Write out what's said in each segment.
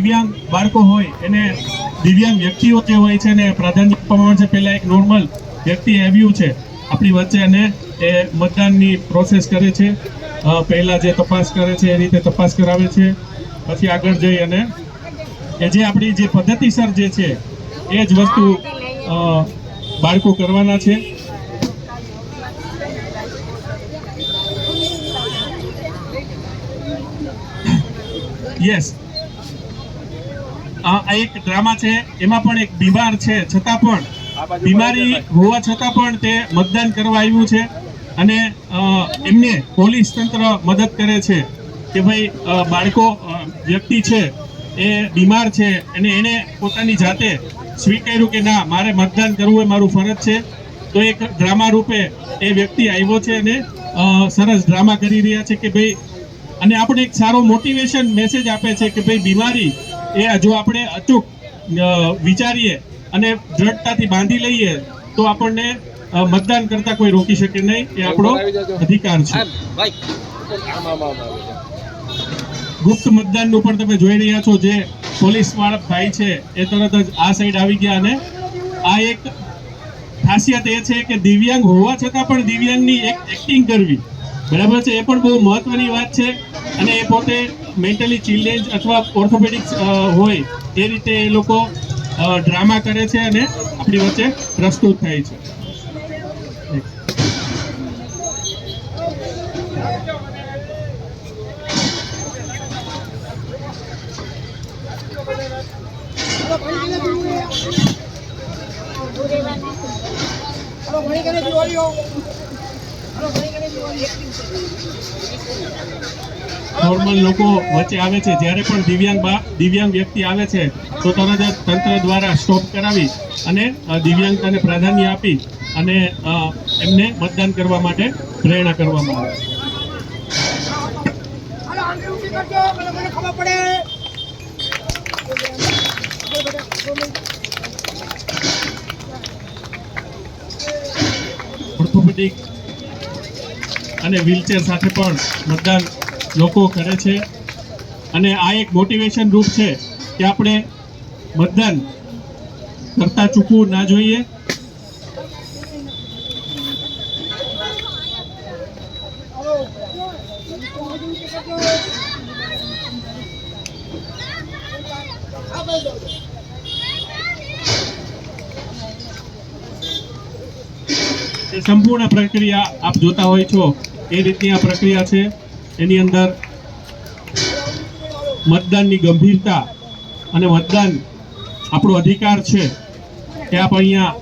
દિવ્યાંગ બાળકો હોય એને દિવ્યાંગ વ્યક્તિઓ જે હોય છે ને પ્રાધાન્ય આપવામાં આવે છે। પહેલા એક નોર્મલ વ્યક્તિ આવ્યું છે આપણી વચ્ચે અને એ મતદાનની પ્રોસેસ કરે છે, પહેલા જે તપાસ કરે છે એ રીતે તપાસ કરાવે છે, પછી આગળ જઈ અને એ જે આપણી જે પદ્ધતિસર જે છે એ જ વસ્તુ બાળકો કરવાના છે। યસ, આ એક ડ્રામા છે, એમાં પણ એક બીમાર છે છતાં પણ બીમારી હોવા છતાં પણ તે મતદાન કરવા આવ્યું છે અને એમને પોલીસ તંત્ર મદદ કરે છે કે ભાઈ બાળકો વ્યક્તિ છે એ બીમાર છે અને એને પોતાની જાતે સ્વીકાર્યું કે ના મારે મતદાન કરવું એ મારું ફરજ છે। તો એક ડ્રામા રૂપે એ વ્યક્તિ આવ્યો છે અને સરસ ડ્રામા કરી રહ્યા છે કે ભાઈ, અને આપણે એક સારો મોટિવેશન મેસેજ આપે છે કે ભાઈ બીમારી એ જો આપણે અચૂક વિચારીએ અને દ્રઢતાથી બાંધી લઈએ તો આપણને મતદાન કરતા કોઈ રોકી શકે નહીં, એ આપણો અધિકાર છે। ગુપ્ત મતદાનનું પણ તમે જોઈ રહ્યા છો, જે પોલીસ વાળા ભાઈ છે એ તરત જ આ સાઈડ આવી ગયા અને આ એક ખાસિયત એ છે કે દિવ્યાંગ હોવા છતાં પણ દિવ્યાંગની એક એક્ટિંગ કરવી, બરાબર છે, એ પણ બહુ મહત્વની વાત છે। અને એ પોતે મેન્ટલી ચિલ્ડ્રેન અથવા ઓર્થોપેડિક્સ હોય એ રીતે એ લોકો ડ્રામા કરે છે અને આપણી વચ્ચે પ્રસ્તુત થાય છે। નોર્મલ લોકો વચ્ચે આવે છે, જ્યારે પણ દિવ્યાંગ વ્યક્તિ આવે છે તો તરત જ તંત્ર દ્વારા સ્ટોપ કરાવી અને દિવ્યાંગતાને પ્રાધાન્ય આપી અને એમને મતદાન કરવા માટે પ્રેરણા કરવામાં આવે છે। ઓર્થોપેડિક અને વ્હીલચેર સાથે પણ મતદાન લોકો કરે છે અને આ એક મોટિવેશન રૂપ છે કે આપણે મતદાન કરતા ચૂકવું ના જોઈએ। સંપૂર્ણ પ્રક્રિયા આપ જોતા હોય છો એ રીતની આ પ્રક્રિયા છે। એની અંદર મતદાનની ગંભીરતા અને મતદાન આપણો અધિકાર છે એ આપ અહીંયા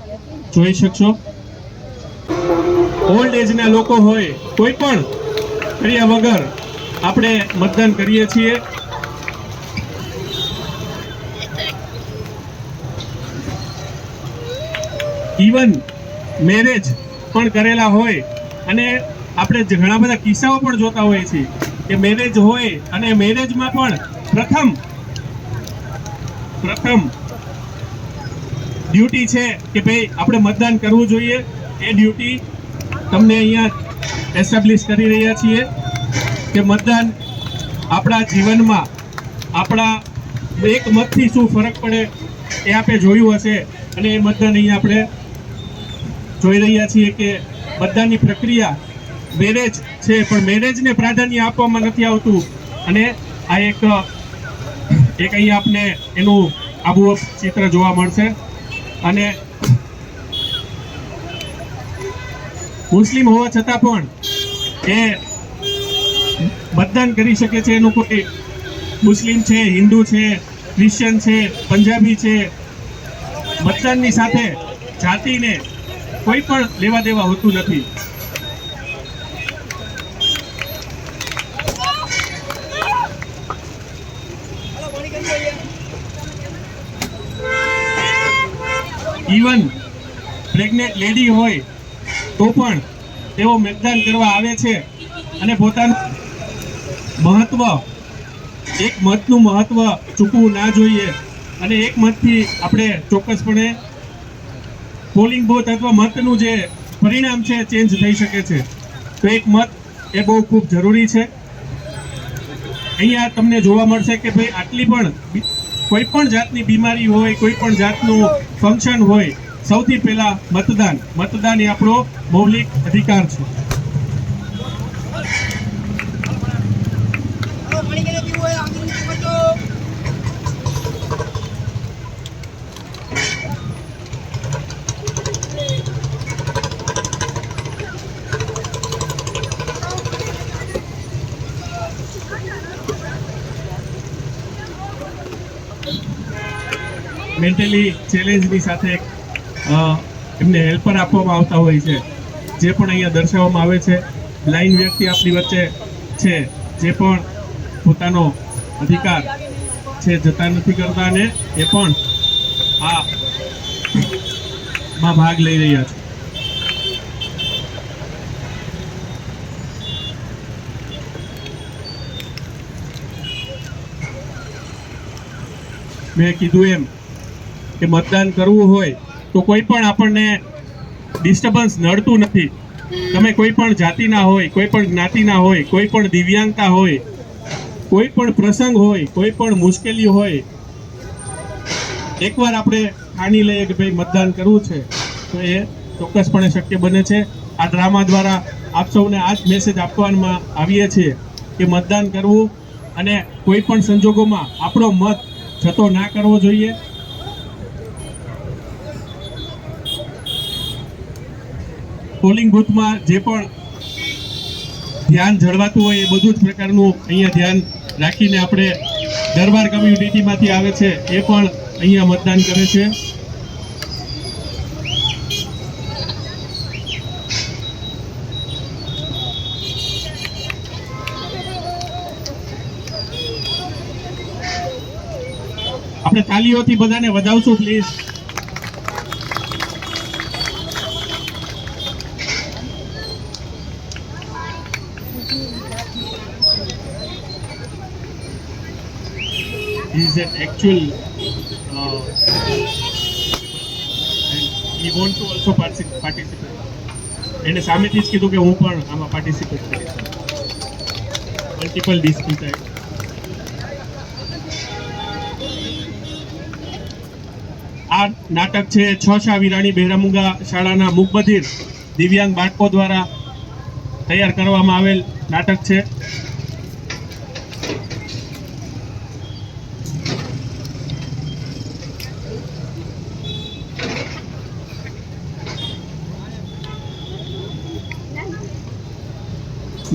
જોઈ શકશો। ઓલ્ડ એજના લોકો હોય કોઈ પણ કર્યા વગર આપણે મતદાન કરીએ છીએ। ઇવન મેરેજ પણ કરેલા હોય અને આપણે ઘણા બધા કિસ્સાઓ પણ જોતા હોઈએ છીએ કે મેરેજ હોય અને મેરેજમાં પણ પ્રથમ ડ્યુટી છે કે ભાઈ આપણે મતદાન કરવું જોઈએ। એ ડ્યુટી તમને અહીંયા એસ્ટાબ્લિશ કરી રહ્યા છીએ કે મતદાન આપણા જીવનમાં આપણા એક મતથી શું ફરક પડે એ આપણે જોયું હશે અને એ મતદાન અહીંયા આપણે જોઈ રહ્યા છીએ કે મતદાનની પ્રક્રિયા મેરેજ છે પણ મેરેજને પ્રાધાન્ય આપવામાં નથી આવતું અને આ એક અહીંયા આપને એનું આબુ ચિત્ર જોવા મળશે। અને મુસ્લિમ હોવા છતાં પણ એ મતદાન કરી શકે છે, એનું કોઈ મુસ્લિમ છે, હિન્દુ છે, ક્રિશ્ચિયન છે, પંજાબી છે, મતદાનની સાથે જાતિને કોઈ પણ લેવા દેવા હોતું નથી। ઇવન પ્રેગ્નેન્ટ લેડી હોય તો પણ તેઓ મતદાન કરવા આવે છે અને પોતાનું મહત્વ, એક મતનું મહત્વ ચૂકવું ના જોઈએ અને એક મતથી આપણે ચોક્કસપણે પોલિંગ બૂથ અથવા મતનું જે પરિણામ છે ચેન્જ થઈ શકે છે। તો એક મત એ બહુ ખૂબ જરૂરી છે। અહીંયા તમને જોવા મળશે કે ભાઈ આટલી પણ કોઈ પણ જાતની બીમારી હોય, કોઈ પણ જાતનું ફંક્શન હોય, સૌથી પહેલા મતદાન એ આપણો મૌલિક અધિકાર છે. મેન્ટલી ચેલેન્જની સાથે એમને હેલ્પર આપવામાં આવતા હોય છે, જે પણ અહીંયા દર્શાવવામાં આવે છે. બ્લાઇન્ડ વ્યક્તિ આપણી વચ્ચે છે, જે પણ પોતાનો અધિકાર છે જતા નથી કરતા, અને એ પણ માં ભાગ લઈ રહ્યા છે. મેં કીધું એમ કે મતદાન કરવું હોય તો કોઈ પણ આપણને ડિસ્ટર્બન્સ નડતું નથી. તમે કોઈ પણ જાતિના હોય, કોઈ પણ જ્ઞાતિના હોય, કોઈ પણ દિવ્યાંગતા હોય, કોઈ પણ પ્રસંગ હોય, કોઈ પણ મુશ્કેલી હોય, એકવાર આપણે ઠાની લઈએ કે ભાઈ મતદાન કરવું છે તો એ ચોક્કસપણે શક્ય બને છે. આ ડ્રામા દ્વારા આપ સૌને આ જ મેસેજ આપવામાં આવીએ છીએ કે મતદાન કરવું અને કોઈ પણ સંજોગોમાં આપણો મત જતો ના કરવો જોઈએ. પોલિંગ બૂથમાં જે પણ ધ્યાન જળવાતું હોય એ બધું જ પ્રકારનું અહીંયા ધ્યાન રાખીને આપણે દરબાર કમ્યુનિટીમાંથી આવે છે એ પણ અહીંયા મતદાન કરે છે. આપણે તાલીઓથી બધાને વધાવશું please. He is an actual and he want to also participate. એને સામેથી જ કીધું કે હું પણ આમાં પાર્ટિસિપેટ કરીશ. Multiple dispute act. આ નાટક છે છ વિરાણી બહેરામુંગા શાળાના મૂકબધિર દિવ્યાંગ બાળકો દ્વારા તૈયાર કરવામાં આવેલ નાટક છે.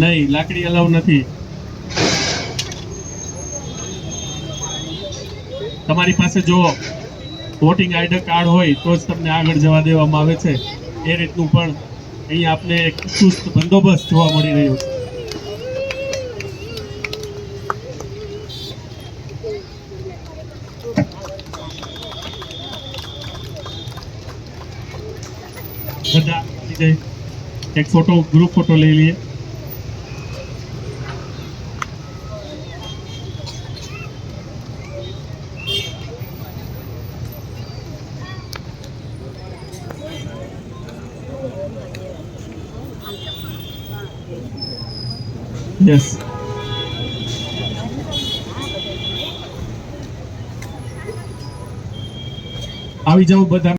નહીં, લાકડી અલાઉ નથી. તમારી પાસે જો વોટિંગ આઈડી કાર્ડ હોય તો જ તમને આગળ જવા દેવામાં આવે છે. એ રીતનું પણ અહીંયા આપને એક ચુસ્ત બંદોબસ્ત જોવા મળી રહ્યો છે. બધા એક ફોટો, ગ્રુપ ફોટો લઈ લઈએ. યસ, આવી જાઓ બધા.